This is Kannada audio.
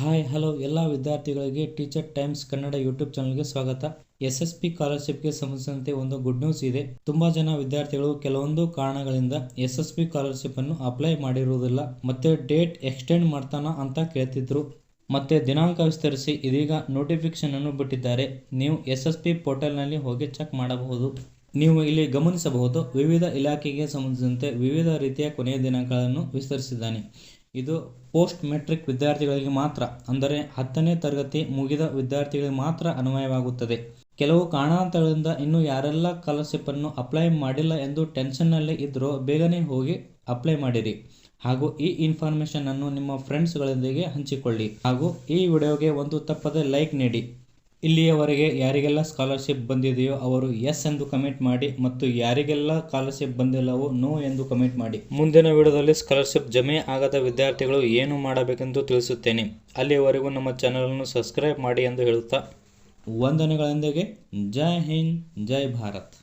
ಹಾಯ್ ಹಲೋ ಎಲ್ಲ ವಿದ್ಯಾರ್ಥಿಗಳಿಗೆ ಟೀಚರ್ ಟೈಮ್ಸ್ ಕನ್ನಡ ಯೂಟ್ಯೂಬ್ ಚಾನಲ್ಗೆ ಸ್ವಾಗತ. SSP ಸ್ಕಾಲರ್ಶಿಪ್ಗೆ ಸಂಬಂಧಿಸಿದಂತೆ ಒಂದು ಗುಡ್ ನ್ಯೂಸ್ ಇದೆ. ತುಂಬಾ ಜನ ವಿದ್ಯಾರ್ಥಿಗಳು ಕೆಲವೊಂದು ಕಾರಣಗಳಿಂದ SSP ಸ್ಕಾಲರ್ಶಿಪ್ ಅನ್ನು ಅಪ್ಲೈ ಮಾಡಿರುವುದಿಲ್ಲ ಮತ್ತೆ ಡೇಟ್ ಎಕ್ಸ್ಟೆಂಡ್ ಮಾಡ್ತಾನ ಅಂತ ಕೇಳ್ತಿದ್ರು. ಮತ್ತೆ ದಿನಾಂಕ ವಿಸ್ತರಿಸಿ ಇದೀಗ ನೋಟಿಫಿಕೇಶನ್ ಅನ್ನು ಬಿಟ್ಟಿದ್ದಾರೆ. ನೀವು SSP ಪೋರ್ಟಲ್ ನಲ್ಲಿ ಹೋಗಿ ಚೆಕ್ ಮಾಡಬಹುದು. ನೀವು ಇಲ್ಲಿ ಗಮನಿಸಬಹುದು ವಿವಿಧ ಇಲಾಖೆಗೆ ಸಂಬಂಧಿಸಿದಂತೆ ವಿವಿಧ ರೀತಿಯ ಕೊನೆಯ ದಿನಾಂಕಗಳನ್ನು ವಿಸ್ತರಿಸಿದ್ದಾನೆ. ಇದು ಪೋಸ್ಟ್ ಮೆಟ್ರಿಕ್ ವಿದ್ಯಾರ್ಥಿಗಳಿಗೆ ಮಾತ್ರ, ಅಂದರೆ 10ನೇ ತರಗತಿ ಮುಗಿದ ವಿದ್ಯಾರ್ಥಿಗಳಿಗೆ ಮಾತ್ರ ಅನ್ವಯವಾಗುತ್ತದೆ. ಕೆಲವು ಕಾರಣಾಂತರಗಳಿಂದ ಇನ್ನೂ ಯಾರೆಲ್ಲ ಸ್ಕಾಲರ್ಶಿಪ್ ಅನ್ನು ಅಪ್ಲೈ ಮಾಡಿಲ್ಲ ಎಂದು ಟೆನ್ಷನ್ ನಲ್ಲಿ ಇದ್ರೋ ಬೇಗನೆ ಹೋಗಿ ಅಪ್ಲೈ ಮಾಡಿರಿ. ಹಾಗೂ ಈ ಇನ್ಫಾರ್ಮೇಶನ್ ಅನ್ನು ನಿಮ್ಮ ಫ್ರೆಂಡ್ಸ್ ಗಳೊಂದಿಗೆ ಹಂಚಿಕೊಳ್ಳಿ. ಹಾಗೂ ಈ ವಿಡಿಯೋಗೆ ಒಂದು ತಪ್ಪದೆ ಲೈಕ್ ನೀಡಿ. ಇಲ್ಲಿಯವರೆಗೆ ಯಾರಿಗೆಲ್ಲ ಸ್ಕಾಲರ್ಶಿಪ್ ಬಂದಿದೆಯೋ ಅವರು ಎಸ್ ಎಂದು ಕಮೆಂಟ್ ಮಾಡಿ ಮತ್ತು ಯಾರಿಗೆಲ್ಲ ಸ್ಕಾಲರ್ಶಿಪ್ ಬಂದಿಲ್ಲವೋ ನೋ ಎಂದು ಕಮೆಂಟ್ ಮಾಡಿ. ಮುಂದಿನ ವಿಡಿಯೋದಲ್ಲಿ ಸ್ಕಾಲರ್ಶಿಪ್ ಜಮೆ ಆಗದ ವಿದ್ಯಾರ್ಥಿಗಳು ಏನು ಮಾಡಬೇಕೆಂದು ತಿಳಿಸುತ್ತೇನೆ. ಅಲ್ಲಿಯವರೆಗೂ ನಮ್ಮ ಚಾನೆಲ್ ಅನ್ನು ಸಬ್ಸ್ಕ್ರೈಬ್ ಮಾಡಿ ಎಂದು ಹೇಳುತ್ತಾ ವಂದನೆಗಳೊಂದಿಗೆ ಜೈ ಹಿಂದ್ ಜೈ ಭಾರತ್.